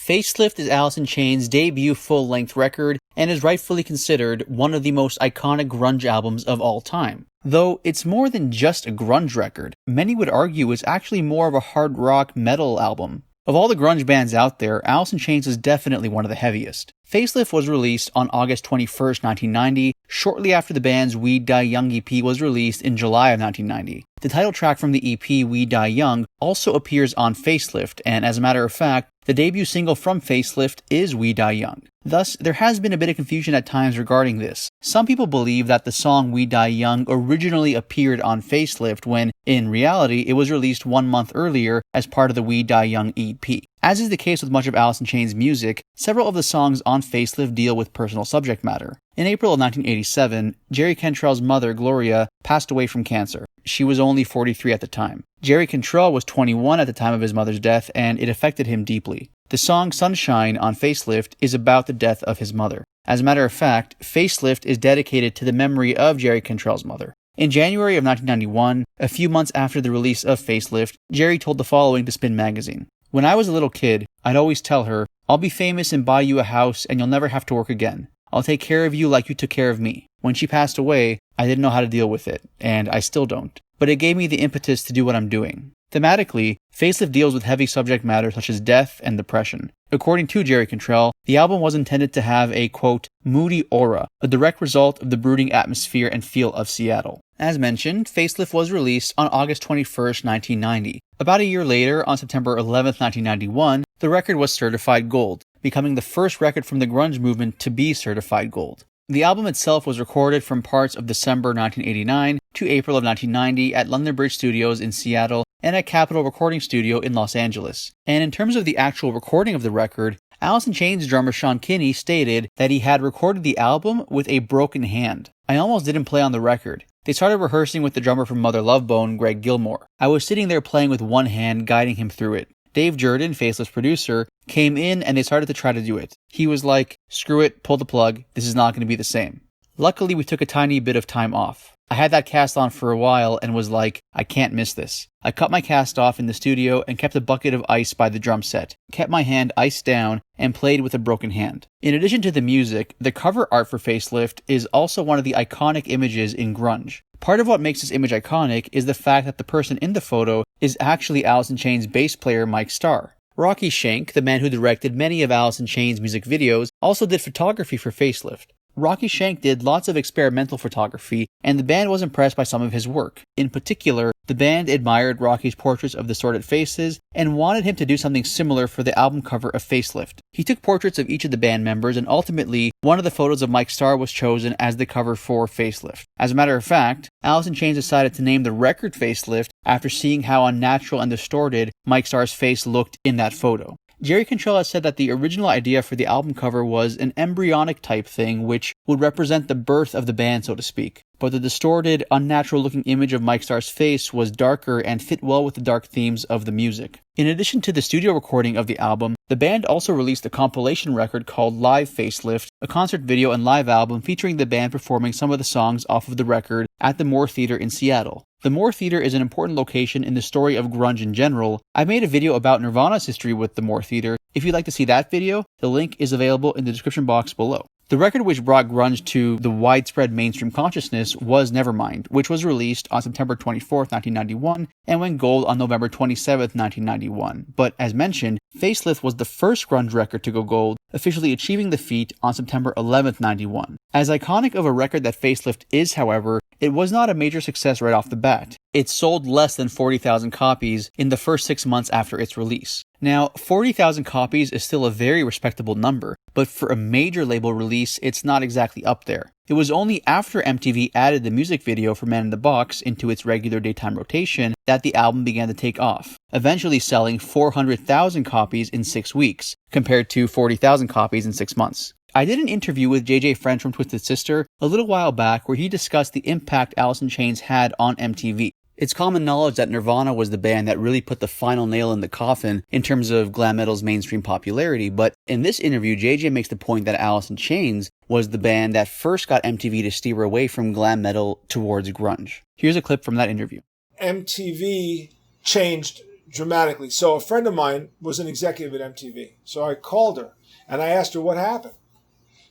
Facelift is Alice in Chains' debut full-length record and is rightfully considered one of the most iconic grunge albums of all time. Though it's more than just a grunge record, many would argue it's actually more of a hard rock metal album. Of all the grunge bands out there, Alice in Chains is definitely one of the heaviest. Facelift was released on August 21st, 1990, shortly after the band's We Die Young EP was released in July of 1990. The title track from the EP, We Die Young, also appears on Facelift, and as a matter of fact, the debut single from Facelift is We Die Young. Thus, there has been a bit of confusion at times regarding this. Some people believe that the song We Die Young originally appeared on Facelift when, in reality, it was released 1 month earlier as part of the We Die Young EP. As is the case with much of Alice in Chains' music, several of the songs on Facelift deal with personal subject matter. In April of 1987, Jerry Cantrell's mother, Gloria, passed away from cancer. She was only 43 at the time. Jerry Cantrell was 21 at the time of his mother's death, and it affected him deeply. The song Sunshine on Facelift is about the death of his mother. As a matter of fact, Facelift is dedicated to the memory of Jerry Cantrell's mother. In January of 1991, a few months after the release of Facelift, Jerry told the following to Spin magazine. "When I was a little kid, I'd always tell her, 'I'll be famous and buy you a house and you'll never have to work again. I'll take care of you like you took care of me.' When she passed away, I didn't know how to deal with it, and I still don't. But it gave me the impetus to do what I'm doing." Thematically, Facelift deals with heavy subject matter such as death and depression. According to Jerry Cantrell, the album was intended to have a, quote, moody aura, a direct result of the brooding atmosphere and feel of Seattle. As mentioned, Facelift was released on August 21st, 1990. About a year later, on September 11th, 1991, the record was certified gold, becoming the first record from the grunge movement to be certified gold. The album itself was recorded from parts of December 1989 to April of 1990 at London Bridge Studios in Seattle and at Capitol Recording Studio in Los Angeles. And in terms of the actual recording of the record, Alice in Chains drummer Sean Kinney stated that he had recorded the album with a broken hand. "I almost didn't play on the record. They started rehearsing with the drummer from Mother Love Bone, Greg Gilmore. I was sitting there playing with one hand, guiding him through it. Dave Jordan, Facelift's producer, came in and they started to try to do it. He was like, 'Screw it, pull the plug, this is not going to be the same.' Luckily, we took a tiny bit of time off. I had that cast on for a while and was like, I can't miss this. I cut my cast off in the studio and kept a bucket of ice by the drum set, kept my hand iced down, and played with a broken hand." In addition to the music, the cover art for Facelift is also one of the iconic images in grunge. Part of what makes this image iconic is the fact that the person in the photo is actually Alice in Chains bass player Mike Starr. Rocky Schenk, the man who directed many of Alice in Chains music videos, also did photography for Facelift. Rocky Schenk did lots of experimental photography, and the band was impressed by some of his work. In particular, the band admired Rocky's portraits of distorted faces and wanted him to do something similar for the album cover of Facelift. He took portraits of each of the band members, and ultimately, one of the photos of Mike Starr was chosen as the cover for Facelift. As a matter of fact, Alice in Chains decided to name the record Facelift after seeing how unnatural and distorted Mike Starr's face looked in that photo. Jerry Cantrell has said that the original idea for the album cover was an embryonic type thing which would represent the birth of the band, so to speak. But the distorted, unnatural looking image of Mike Starr's face was darker and fit well with the dark themes of the music. In addition to the studio recording of the album, the band also released a compilation record called Live Facelift, a concert video and live album featuring the band performing some of the songs off of the record at the Moore Theater in Seattle. The Moore Theater is an important location in the story of grunge in general. I made a video about Nirvana's history with the Moore Theater. If you'd like to see that video, the link is available in the description box below. The record which brought grunge to the widespread mainstream consciousness was Nevermind, which was released on September 24th, 1991, and went gold on November 27th, 1991. But as mentioned, Facelift was the first grunge record to go gold, officially achieving the feat on September 11th, 91. As iconic of a record that Facelift is, however, it was not a major success right off the bat. It sold less than 40,000 copies in the first 6 months after its release. Now, 40,000 copies is still a very respectable number, but for a major label release, it's not exactly up there. It was only after MTV added the music video for Man in the Box into its regular daytime rotation that the album began to take off, eventually selling 400,000 copies in 6 weeks, compared to 40,000 copies in 6 months. I did an interview with JJ French from Twisted Sister a little while back where he discussed the impact Alice in Chains had on MTV. It's common knowledge that Nirvana was the band that really put the final nail in the coffin in terms of glam metal's mainstream popularity, but in this interview, JJ makes the point that Alice in Chains was the band that first got MTV to steer away from glam metal towards grunge. Here's a clip from that interview. MTV changed dramatically. So a friend of mine was an executive at MTV. So I called her and I asked her what happened.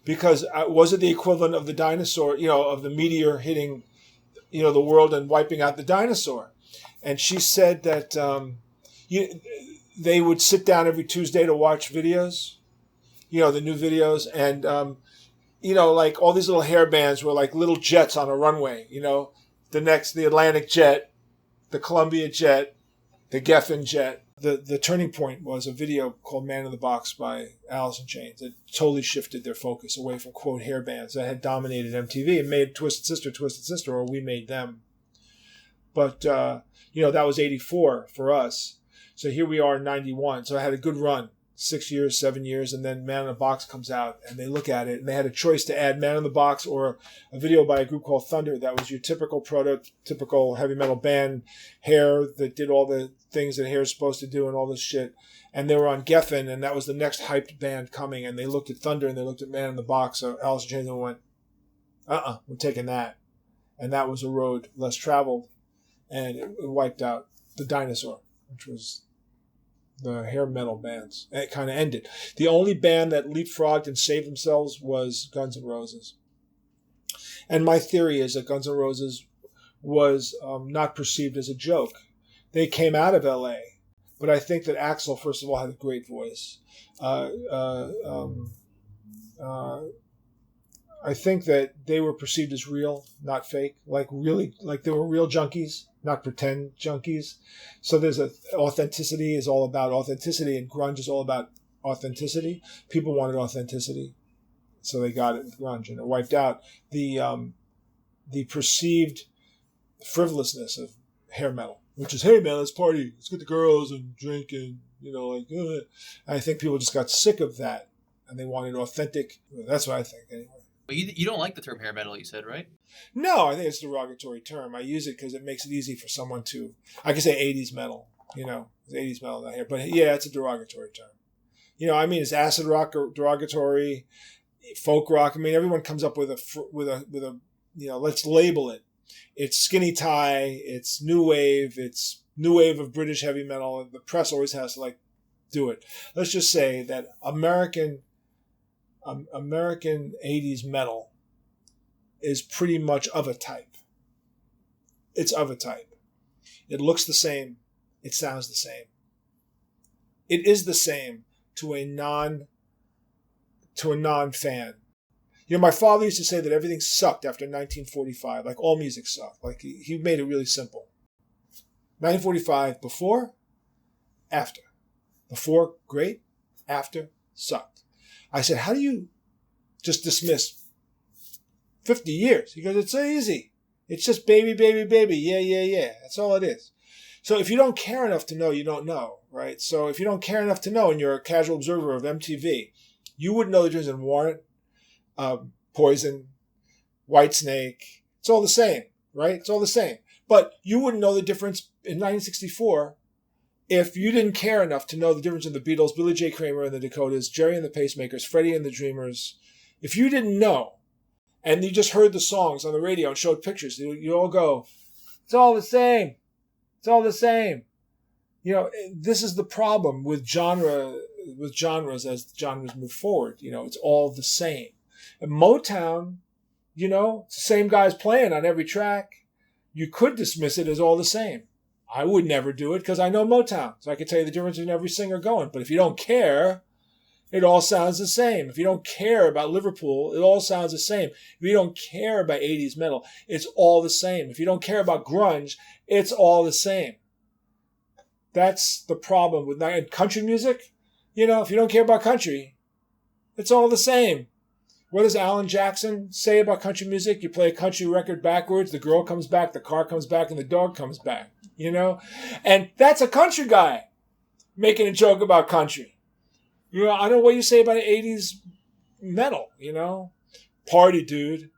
Because was it the equivalent of the dinosaur, of the meteor hitting, the world and wiping out the dinosaur? And she said that they would sit down every Tuesday to watch videos, the new videos. And, like all these little hair bands were like little jets on a runway, the Atlantic jet, the Columbia jet, the Geffen jet. The turning point was a video called Man in the Box by Alice in Chains. It totally shifted their focus away from, quote, hair bands that had dominated MTV and made Twisted Sister, or we made them. But, that was 84 for us. So here we are in 91. So I had a good run, 6 years, 7 years, and then Man in the Box comes out, and they look at it, and they had a choice to add Man in the Box or a video by a group called Thunder that was your typical prototypical heavy metal band, hair that did all the things that hair is supposed to do and all this shit. And they were on Geffen, and that was the next hyped band coming, and they looked at Thunder, and they looked at Man in the Box, so Alice in Chains, and went, we're taking that. And that was a road less traveled, and it wiped out the dinosaur, which was the hair metal bands. And it kind of ended. The only band that leapfrogged and saved themselves was Guns N' Roses. And my theory is that Guns N' Roses was not perceived as a joke. They came out of LA, but I think that Axl, first of all, had a great voice. I think that they were perceived as real, not fake, like they were real junkies, not pretend junkies. So there's authenticity is all about authenticity, and grunge is all about authenticity. People wanted authenticity, so they got it with grunge, and it wiped out the perceived frivolousness of hair metal, which is, hey man, let's party, let's get the girls and drink, and I think people just got sick of that, and they wanted authentic. That's what I think, anyway. But you don't like the term hair metal, you said, right? No, I think it's a derogatory term. I use it because it makes it easy for someone to... I can say 80s metal, it's 80s metal not here. But yeah, it's a derogatory term. It's acid rock or derogatory, folk rock. Everyone comes up with a let's label it. It's skinny tie, it's new wave of British heavy metal. The press always has to do it. Let's just say that American 80s metal is pretty much of a type. It's of a type. It looks the same. It sounds the same. It is the same to a non-fan. My father used to say that everything sucked after 1945. Like all music sucked. Like he made it really simple. 1945, before, after. Before, great. After, sucked. I said, how do you just dismiss 50 years? He goes, it's so easy. It's just baby, baby, baby. Yeah, yeah, yeah. That's all it is. So if you don't care enough to know, you don't know, right? So if you don't care enough to know and you're a casual observer of MTV, you wouldn't know the difference in Warrant, Poison, Whitesnake. It's all the same, right? It's all the same. But you wouldn't know the difference in 1964 if you didn't care enough to know the difference in the Beatles, Billy J. Kramer and the Dakotas, Jerry and the Pacemakers, Freddie and the Dreamers. If you didn't know, and you just heard the songs on the radio and showed pictures, you all go, it's all the same. It's all the same. This is the problem with genres as genres move forward. It's all the same. And Motown, it's the same guys playing on every track. You could dismiss it as all the same. I would never do it because I know Motown. So I can tell you the difference in every singer going. But if you don't care, it all sounds the same. If you don't care about Liverpool, it all sounds the same. If you don't care about 80s metal, it's all the same. If you don't care about grunge, it's all the same. That's the problem with country music. If you don't care about country, it's all the same. What does Alan Jackson say about country music? You play a country record backwards, the girl comes back, the car comes back, and the dog comes back. And that's a country guy making a joke about country. I don't know what you say about 80s metal, Party dude.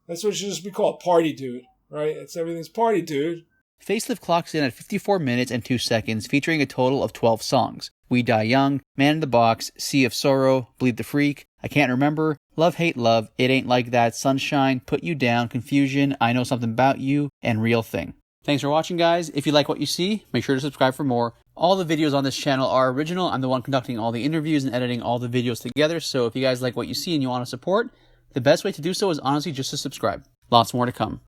That's what it should just be called, party dude, right? Everything's party dude. Facelift clocks in at 54 minutes and 2 seconds, featuring a total of 12 songs. We Die Young, Man in the Box, Sea of Sorrow, Bleed the Freak, I Can't Remember, Love Hate Love, It Ain't Like That, Sunshine, Put You Down, Confusion, I Know Something About You, and Real Thing. Thanks for watching, guys. If you like what you see, make sure to subscribe for more. All the videos on this channel are original. I'm the one conducting all the interviews and editing all the videos together. So if you guys like what you see and you want to support, the best way to do so is honestly just to subscribe. Lots more to come.